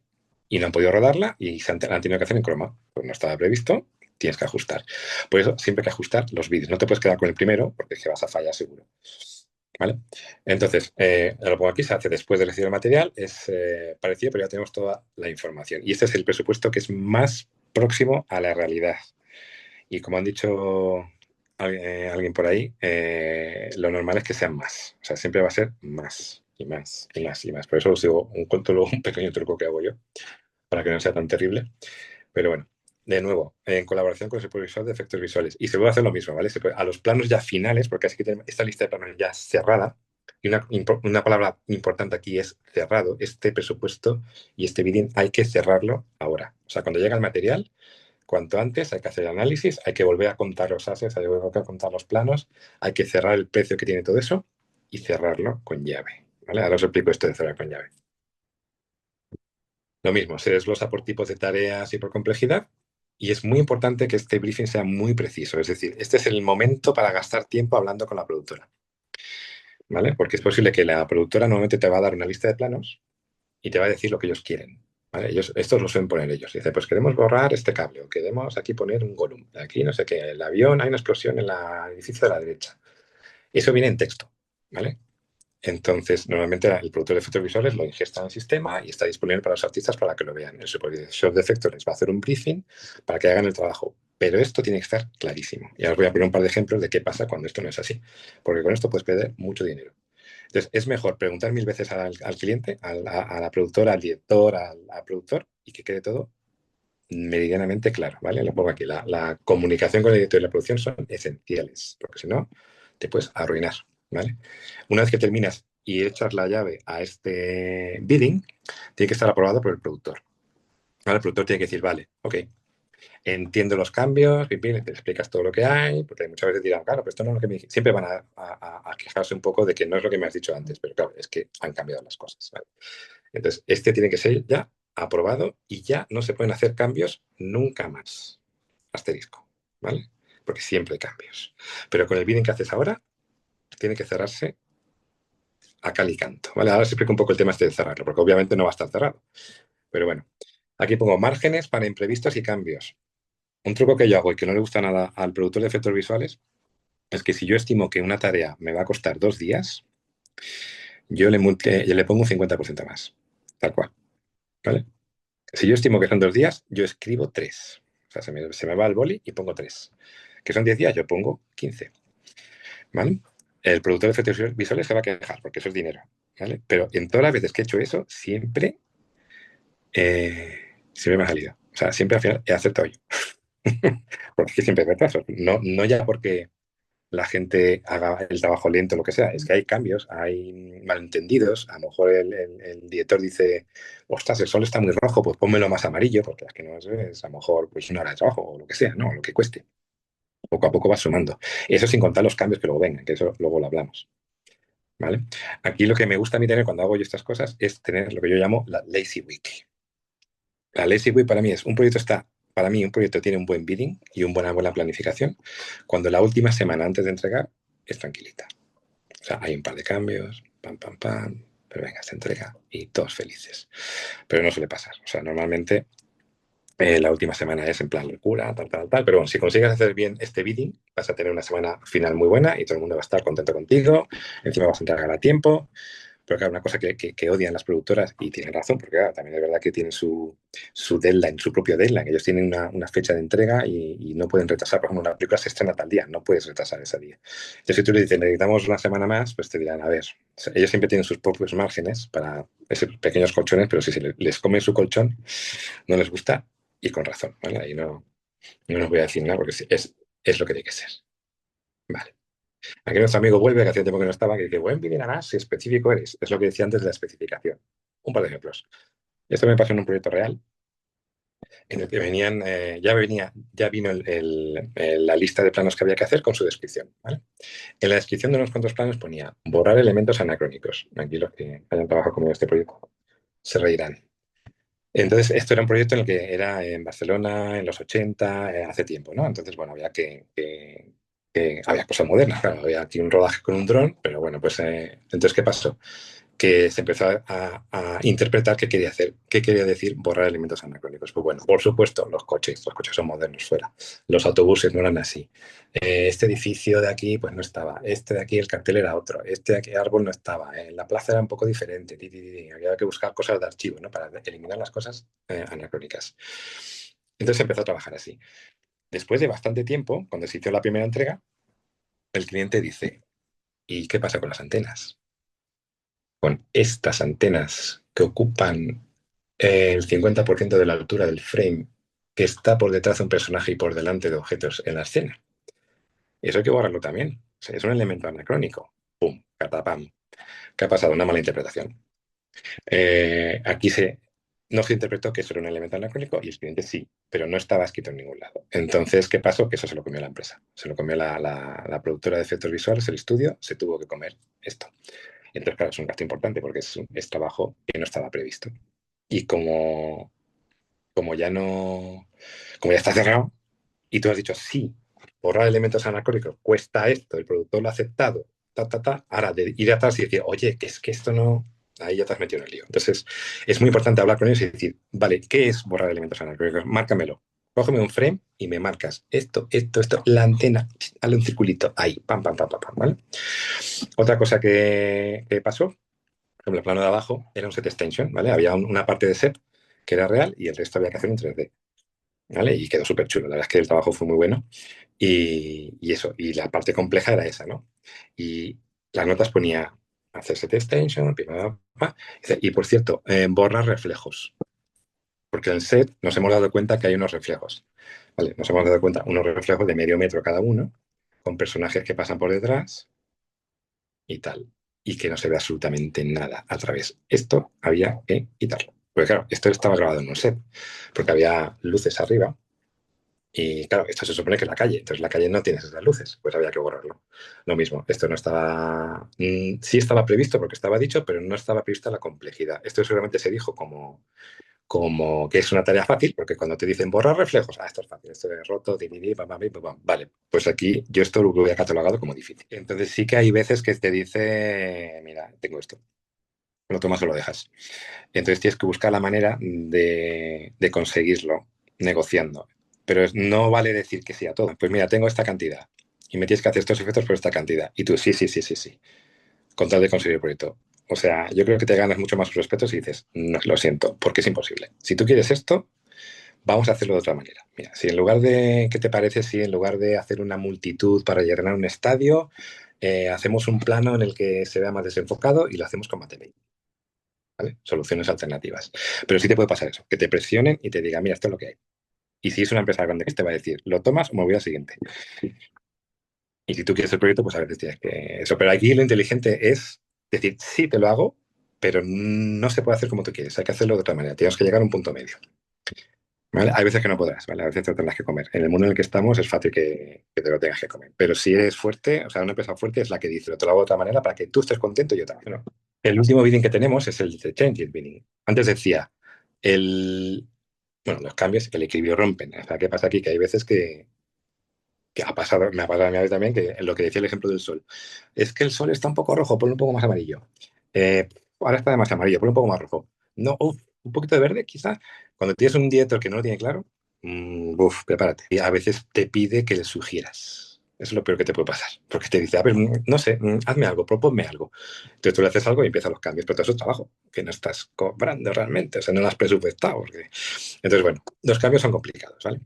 y no han podido rodarla y la han tenido que hacer en croma. Pues no estaba previsto, tienes que ajustar. Por eso siempre hay que ajustar los vídeos. No te puedes quedar con el primero porque es que vas a fallar seguro. ¿Vale? Entonces, lo pongo aquí, se hace después de recibir el material, es parecido, pero ya tenemos toda la información. Y este es el presupuesto que es más próximo a la realidad. Y como han dicho alguien por ahí, lo normal es que sean más. O sea, siempre va a ser más y más y más y más. Por eso os digo un pequeño truco que hago yo, para que no sea tan terrible. Pero bueno, de nuevo, en colaboración con el supervisor de efectos visuales. Y se puede hacer lo mismo, ¿vale? A los planos ya finales, porque así que tenemos esta lista de planos ya cerrada. Y una palabra importante aquí es cerrado. Este presupuesto y este bidding hay que cerrarlo ahora. O sea, cuando llega el material, cuanto antes hay que hacer el análisis, hay que volver a contar los assets, hay que volver a contar los planos, hay que cerrar el precio que tiene todo eso y cerrarlo con llave. ¿Vale? Ahora os explico esto de cerrar con llave. Lo mismo, se desglosa por tipos de tareas y por complejidad. Y es muy importante que este briefing sea muy preciso. Es decir, este es el momento para gastar tiempo hablando con la productora. ¿Vale? Porque es posible que la productora normalmente te va a dar una lista de planos y te va a decir lo que ellos quieren. ¿Vale? Estos lo suelen poner ellos. Dice, pues queremos borrar este cable o queremos aquí poner un Gollum. Aquí no sé qué, el avión, hay una explosión en el edificio de la derecha. Eso viene en texto. ¿Vale? Entonces, normalmente el productor de efectos visuales lo ingesta en el sistema y está disponible para los artistas para que lo vean. El supervisor de efectos les va a hacer un briefing para que hagan el trabajo. Pero esto tiene que estar clarísimo. Y ahora os voy a poner un par de ejemplos de qué pasa cuando esto no es así. Porque con esto puedes perder mucho dinero. Entonces, es mejor preguntar mil veces al cliente, a la productora, al director, al productor, y que quede todo meridianamente claro, ¿vale? Lo pongo aquí. La comunicación con el director y la producción son esenciales, porque si no, te puedes arruinar, ¿vale? Una vez que terminas y echas la llave a este bidding, tiene que estar aprobado por el productor. ¿Vale? El productor tiene que decir, vale, ok, entiendo los cambios, te explicas todo lo que hay, porque muchas veces dirán, claro, pero esto no es lo que me dije. Siempre van a quejarse un poco de que no es lo que me has dicho antes, pero claro, es que han cambiado las cosas, ¿vale? Entonces, este tiene que ser ya aprobado y ya no se pueden hacer cambios nunca más. Asterisco, ¿vale? Porque siempre hay cambios. Pero con el bidding que haces ahora, tiene que cerrarse a cal y canto, ¿vale? Ahora se explica un poco el tema este de cerrarlo, porque obviamente no va a estar cerrado. Pero bueno, aquí pongo márgenes para imprevistos y cambios. Un truco que yo hago y que no le gusta nada al productor de efectos visuales es que si yo estimo que una tarea me va a costar 2 días, yo le pongo un 50% más, tal cual, ¿vale? Si yo estimo que son 2 días, yo escribo 3. O sea, se me va el boli y pongo 3. Que son 10 días, yo pongo 15. ¿Vale? El productor de efectos visuales se va a quejar porque eso es dinero. ¿Vale? Pero en todas las veces que he hecho eso, siempre me ha salido. O sea, siempre al final he acertado yo. Porque es que siempre hay retrasos. No ya porque la gente haga el trabajo lento o lo que sea, es que hay cambios, hay malentendidos. A lo mejor el director dice, ostras, el sol está muy rojo, pues pónmelo más amarillo, porque es que no es a lo mejor pues una hora de trabajo o lo que sea, ¿no? Lo que cueste. Poco a poco va sumando. Eso sin contar los cambios que luego vengan, que eso luego lo hablamos. ¿Vale? Aquí lo que me gusta a mí tener cuando hago yo estas cosas es tener lo que yo llamo la lazy week. La lazy week para mí es un proyecto está para mí un proyecto tiene un buen bidding y una buena planificación cuando la última semana antes de entregar es tranquilita. O sea, hay un par de cambios, pam, pam, pam, pero venga, se entrega y todos felices. Pero no suele pasar. O sea, normalmente la última semana es en plan locura, tal, tal, tal. Pero bueno, si consigues hacer bien este bidding, vas a tener una semana final muy buena y todo el mundo va a estar contento contigo. Encima vas a entregar a tiempo. Pero claro, una cosa que odian las productoras, y tienen razón, porque claro, también es verdad que tienen su deadline, su propio deadline. Ellos tienen una fecha de entrega y no pueden retrasar. Por ejemplo, una película se estrena tal día, no puedes retrasar ese día. Entonces, si tú le dices, necesitamos una semana más, pues te dirán, a ver, o sea, ellos siempre tienen sus propios márgenes para esos pequeños colchones, pero si se les come su colchón, no les gusta, y con razón, ¿vale? Ahí no les voy a decir nada porque es lo que tiene que ser. Vale. Aquí nuestro amigo vuelve, que hacía tiempo que no estaba, que dice, buen más si específico eres. Es lo que decía antes de la especificación. Un par de ejemplos. Esto me pasó en un proyecto real en el que ya vino la lista de planos que había que hacer con su descripción. ¿Vale? En la descripción de unos cuantos planos ponía borrar elementos anacrónicos. Aquí los que hayan trabajado conmigo en este proyecto se reirán. Entonces, esto era un proyecto en el que era en Barcelona, en los 80, hace tiempo, ¿no? Entonces, bueno, que había cosas modernas, claro, había aquí un rodaje con un dron, pero bueno, pues entonces, ¿qué pasó? Que se empezó a interpretar qué quería hacer, qué quería decir borrar elementos anacrónicos. Pues bueno, por supuesto, los coches son modernos fuera, los autobuses no eran así. Este edificio de aquí, pues no estaba. Este de aquí, el cartel era otro. Este de aquí, el árbol no estaba. La plaza era un poco diferente. Había que buscar cosas de archivo, ¿no? Para eliminar las cosas anacrónicas. Entonces empezó a trabajar así. Después de bastante tiempo, cuando se hizo la primera entrega, el cliente dice, ¿y qué pasa con las antenas? Con estas antenas que ocupan el 50% de la altura del frame que está por detrás de un personaje y por delante de objetos en la escena. Eso hay que borrarlo también. O sea, es un elemento anacrónico. ¡Pum! ¡Catapam! ¿Qué ha pasado? Una mala interpretación. Aquí no se interpretó que eso era un elemento anacrónico y el cliente sí, pero no estaba escrito en ningún lado. Entonces, ¿qué pasó? Que eso se lo comió la empresa. Se lo comió la productora de efectos visuales, el estudio, se tuvo que comer esto. Entonces, claro, es un gasto importante porque es trabajo que no estaba previsto. Y como ya no, como ya está cerrado, y tú has dicho, sí, borrar elementos anacrónicos cuesta esto, el productor lo ha aceptado, ahora de ir atrás y decir, oye, que es que esto no, ahí ya te has metido en el lío. Entonces, es muy importante hablar con ellos y decir, vale, ¿qué es borrar elementos anacrónicos? Márcamelo. Cógeme un frame y me marcas esto, la antena, hazle un circulito, ahí, pam, pam, pam, pam, pam, ¿vale? Otra cosa que pasó, como el plano de abajo, era un set extension, ¿vale? Había una parte de set que era real y el resto había que hacer en 3D, ¿vale? Y quedó súper chulo. La verdad es que el trabajo fue muy bueno. Y eso, y la parte compleja era esa, ¿no? Y las notas ponía hacer set extension, y por cierto, borrar reflejos. Porque en el set nos hemos dado cuenta que hay unos reflejos. ¿Vale? Nos hemos dado cuenta unos reflejos de medio metro cada uno, con personajes que pasan por detrás y tal. Y que no se ve absolutamente nada a través. Esto había que quitarlo. Porque claro, esto estaba grabado en un set, porque había luces arriba. Y claro, esto se supone que es la calle, entonces la calle no tiene esas luces, pues había que borrarlo. Lo mismo, esto no estaba, sí estaba previsto porque estaba dicho, pero no estaba prevista la complejidad. Esto seguramente se dijo como que es una tarea fácil, porque cuando te dicen borrar reflejos, esto es fácil, esto es roto, vale, pues aquí yo esto lo hubiera catalogado como difícil. Entonces sí que hay veces que te dice, mira, tengo esto, lo tomas o lo dejas. Entonces tienes que buscar la manera de conseguirlo negociando. Pero no vale decir que sí a todo. Pues mira, tengo esta cantidad y me tienes que hacer estos efectos por esta cantidad. Y tú, sí, sí, sí, sí, sí. Con tal de conseguir el proyecto. O sea, yo creo que te ganas mucho más sus respetos y dices, no, lo siento, porque es imposible. Si tú quieres esto, vamos a hacerlo de otra manera. Mira, si en lugar de, ¿qué te parece si en lugar de hacer una multitud para llenar un estadio, hacemos un plano en el que se vea más desenfocado y lo hacemos con Mate? ¿Vale? Soluciones alternativas. Pero sí te puede pasar eso, que te presionen y te digan, mira, esto es lo que hay. Y si es una empresa grande, te va a decir, ¿lo tomas o me voy al siguiente? Y si tú quieres el proyecto, pues a veces tienes que eso. Pero aquí lo inteligente es decir, sí, te lo hago, pero no se puede hacer como tú quieres. Hay que hacerlo de otra manera. Tienes que llegar a un punto medio. ¿Vale? Hay veces que no podrás, ¿vale? A veces te lo tendrás que comer. En el mundo en el que estamos es fácil que te lo tengas que comer. Pero si eres fuerte, o sea, una empresa fuerte es la que dice, te lo hago de otra manera para que tú estés contento y yo también. ¿No? El último bidding que tenemos es el de Change Bidding. Antes decía, el, bueno, los cambios, el equilibrio rompen. O sea, ¿qué pasa aquí? Que hay veces que ha pasado, me ha pasado a mí a veces también, que lo que decía el ejemplo del sol. Es que el sol está un poco rojo, ponle un poco más amarillo. Eh, ahora está demasiado amarillo, ponle un poco más rojo. No, un poquito de verde, quizás. Cuando tienes un director que no lo tiene claro, prepárate. Y a veces te pide que le sugieras. Eso es lo peor que te puede pasar. Porque te dice, a ver, no sé, hazme algo, proponme algo. Entonces tú le haces algo y empiezan los cambios, pero todo eso es trabajo, que no estás cobrando realmente, o sea, no lo has presupuestado. Entonces, bueno, los cambios son complicados, ¿vale?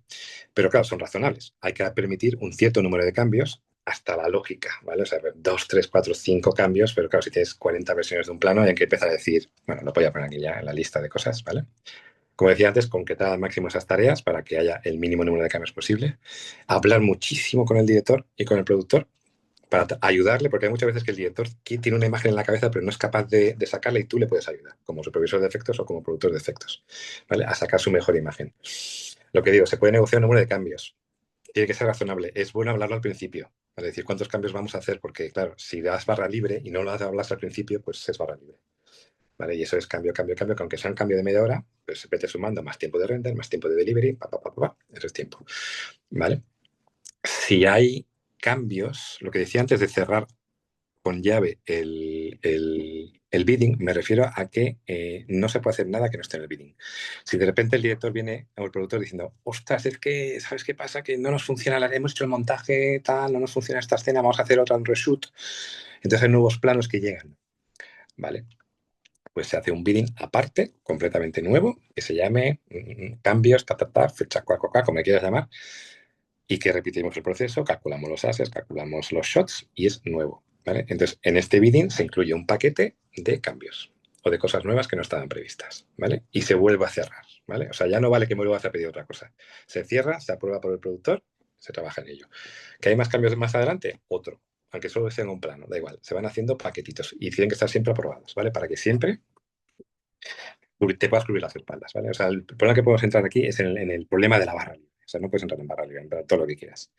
Pero claro, son razonables. Hay que permitir un cierto número de cambios hasta la lógica, ¿vale? O sea, 2, 3, 4, 5 cambios, pero claro, si tienes 40 versiones de un plano, hay que empezar a decir, bueno, lo voy a poner aquí ya en la lista de cosas, ¿vale? Como decía antes, concretar al máximo esas tareas para que haya el mínimo número de cambios posible. Hablar muchísimo con el director y con el productor para ayudarle, porque hay muchas veces que el director tiene una imagen en la cabeza, pero no es capaz de sacarla y tú le puedes ayudar, como supervisor de efectos o como productor de efectos, ¿vale? A sacar su mejor imagen. Lo que digo, se puede negociar un número de cambios. Tiene que ser razonable. Es bueno hablarlo al principio, para decir cuántos cambios vamos a hacer, porque, claro, si das barra libre y no lo hablas al principio, pues es barra libre. ¿Vale? Y eso es cambio, cambio, cambio, que aunque sea un cambio de media hora, pues se vete sumando más tiempo de render, más tiempo de delivery, eso es tiempo. ¿Vale? Si hay cambios, lo que decía antes de cerrar con llave el bidding, me refiero a que no se puede hacer nada que no esté en el bidding. Si de repente el director viene o el productor diciendo, ostras, es que, ¿sabes qué pasa? Que no nos funciona, hemos hecho el montaje tal, no nos funciona esta escena, vamos a hacer otra, un reshoot. Entonces hay nuevos planos que llegan, ¿vale? Pues se hace un bidding aparte, completamente nuevo, que se llame cambios, fecha, como le quieras llamar, y que repetimos el proceso, calculamos los assets, calculamos los shots y es nuevo. ¿Vale? Entonces, en este bidding se incluye un paquete de cambios o de cosas nuevas que no estaban previstas, ¿vale? Y se vuelve a cerrar, ¿vale? O sea, ya no vale que me vuelvas a pedir otra cosa. Se cierra, se aprueba por el productor, se trabaja en ello. ¿Que hay más cambios más adelante? Otro. Aunque solo sea en un plano, da igual. Se van haciendo paquetitos y tienen que estar siempre aprobados, ¿vale? Para que siempre te puedas cubrir las espaldas, ¿vale? O sea, el problema que podemos entrar aquí es en el problema de la barra libre. O sea, no puedes entrar en barra libre, entrar todo lo que quieras.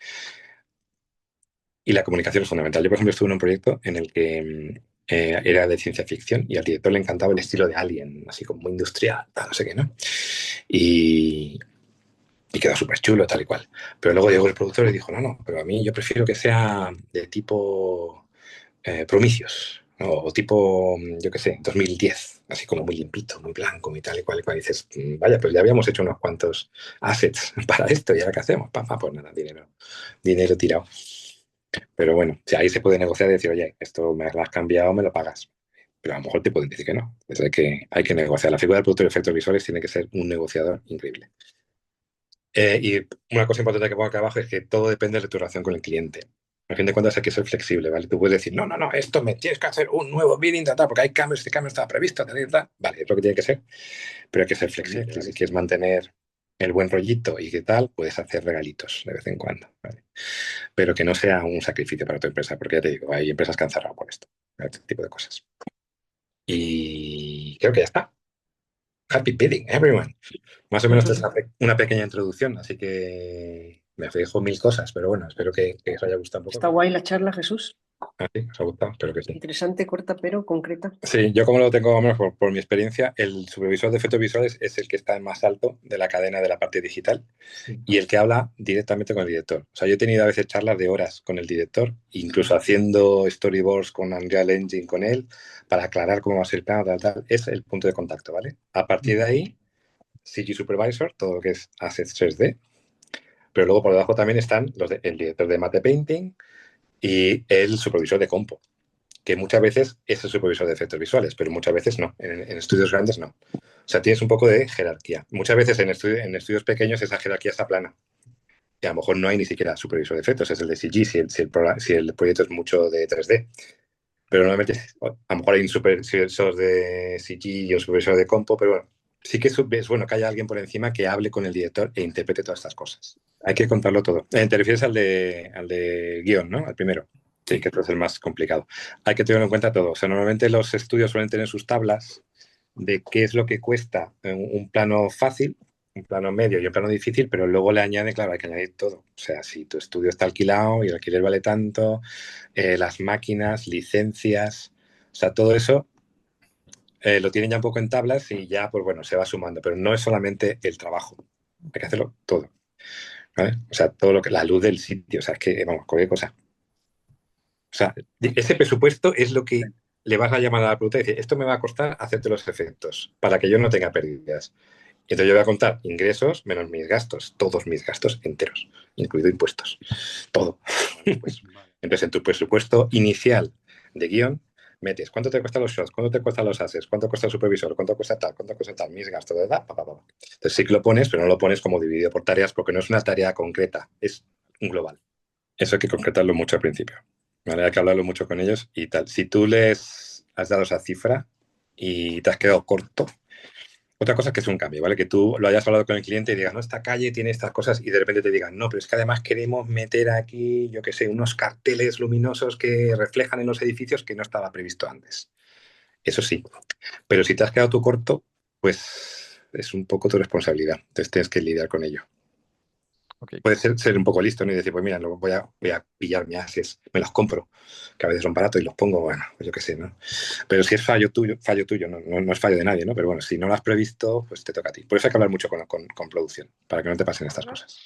Y la comunicación es fundamental. Yo, por ejemplo, estuve en un proyecto en el que era de ciencia ficción y al director le encantaba el estilo de Alien, así como muy industrial, no sé qué, ¿no? Y, y quedó súper chulo, tal y cual. Pero luego llegó el productor y dijo, no, no, pero a mí yo prefiero que sea de tipo Prometheus, ¿no? O tipo, yo qué sé, 2010, así como muy limpito, muy blanco, y tal y cual. Y cual. Y dices, vaya, pues ya habíamos hecho unos cuantos assets para esto, ¿y ahora qué hacemos? Pues nada, dinero tirado. Pero bueno, si ahí se puede negociar y decir, oye, esto me lo has cambiado, me lo pagas. Pero a lo mejor te pueden decir que no. Entonces hay que negociar. La figura del productor de efectos visuales tiene que ser un negociador increíble. Y una cosa importante que pongo acá abajo es que todo depende de tu relación con el cliente. A fin de cuentas hay que ser flexible, ¿vale? Tú puedes decir, no, no, no, esto me tienes que hacer un nuevo bidding, porque hay cambios, este cambio estaba previsto, tal, tal, tal. Vale, es lo que tiene que ser, pero hay que ser flexible, ¿vale? Si quieres mantener el buen rollito y qué tal, puedes hacer regalitos de vez en cuando, ¿vale? Pero que no sea un sacrificio para tu empresa, porque ya te digo, hay empresas que han cerrado por esto, este tipo de cosas. Y creo que ya está. Happy bidding, everyone. Más o menos esta es una pequeña introducción, así que me dejo mil cosas, pero bueno, espero que os haya gustado un Está poco. guay la charla, Jesús. Sí, os ha gustado, espero que sí. Interesante, corta, pero concreta. Sí, yo como lo tengo, más o menos por mi experiencia, el supervisor de efectos visuales es el que está en más alto de la cadena de la parte digital y el que habla directamente con el director. O sea, yo he tenido a veces charlas de horas con el director, incluso haciendo storyboards con Unreal Engine con él, para aclarar cómo va a ser el plano, tal, tal. Es el punto de contacto, ¿vale? A partir de ahí, CG Supervisor, todo lo que es Assets 3D, pero luego por debajo también están el director de Mate Painting y el supervisor de compo, que muchas veces es el supervisor de efectos visuales, pero muchas veces no. En estudios grandes no. O sea, tienes un poco de jerarquía. Muchas veces en estudios pequeños esa jerarquía está plana. Y a lo mejor no hay ni siquiera supervisor de efectos, es el de CG si el proyecto es mucho de 3D. Pero normalmente a lo mejor hay un supervisor de CG y un supervisor de compo, pero bueno, sí que es bueno que haya alguien por encima que hable con el director e interprete todas estas cosas. Hay que contarlo todo. Te refieres al de guión, ¿no? Al primero. Sí, que es el más complicado. Hay que tener en cuenta todo. O sea, normalmente los estudios suelen tener sus tablas de qué es lo que cuesta un plano fácil, un plano medio y un plano difícil, pero luego le añade, claro, hay que añadir todo. O sea, si tu estudio está alquilado y el alquiler vale tanto, las máquinas, licencias, o sea, todo eso lo tienen ya un poco en tablas y ya, pues bueno, se va sumando, pero no es solamente el trabajo, hay que hacerlo todo, ¿vale? O sea, todo lo que, la luz del sitio, o sea, es que, vamos, cualquier cosa. O sea, ese presupuesto es lo que le vas a llamar a la productora y decir, esto me va a costar hacerte los efectos, para que yo no tenga pérdidas. Y entonces yo voy a contar ingresos menos mis gastos, todos mis gastos enteros, incluido impuestos, todo. Pues, entonces, en tu presupuesto inicial de guión, metes cuánto te cuestan los shots, cuánto te cuestan los assets, cuánto cuesta el supervisor, cuánto cuesta tal, mis gastos, ¿verdad? Pa, pa, pa. Entonces sí que lo pones, pero no lo pones como dividido por tareas porque no es una tarea concreta, es un global. Eso hay que concretarlo mucho al principio. ¿Vale? Hay que hablarlo mucho con ellos y tal. Si tú les has dado esa cifra y te has quedado corto, otra cosa es que es un cambio, ¿vale? Que tú lo hayas hablado con el cliente y digas, no, esta calle tiene estas cosas y de repente te digan, no, pero es que además queremos meter aquí, yo qué sé, unos carteles luminosos que reflejan en los edificios que no estaba previsto antes. Eso sí, pero si te has quedado tú corto, pues es un poco tu responsabilidad. Entonces tienes que lidiar con ello. Ok. Puedes ser un poco listo, ¿no? Y decir, pues mira, voy a pillar mis ases, me los compro, que a veces son baratos y los pongo, bueno, pues yo qué sé, ¿no? Pero si es fallo tuyo, no es fallo de nadie, ¿no? Pero bueno, si no lo has previsto, pues te toca a ti. Por eso hay que hablar mucho con producción, para que no te pasen estas cosas.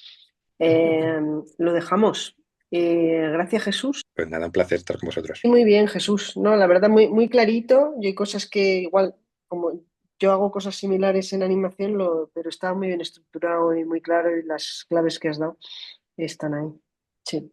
Lo dejamos. Gracias, Jesús. Pues nada, un placer estar con vosotros. Muy bien, Jesús. No, la verdad, muy, muy clarito. Yo hay cosas que igual, como yo hago cosas similares en animación, pero está muy bien estructurado y muy claro y las claves que has dado están ahí. Sí.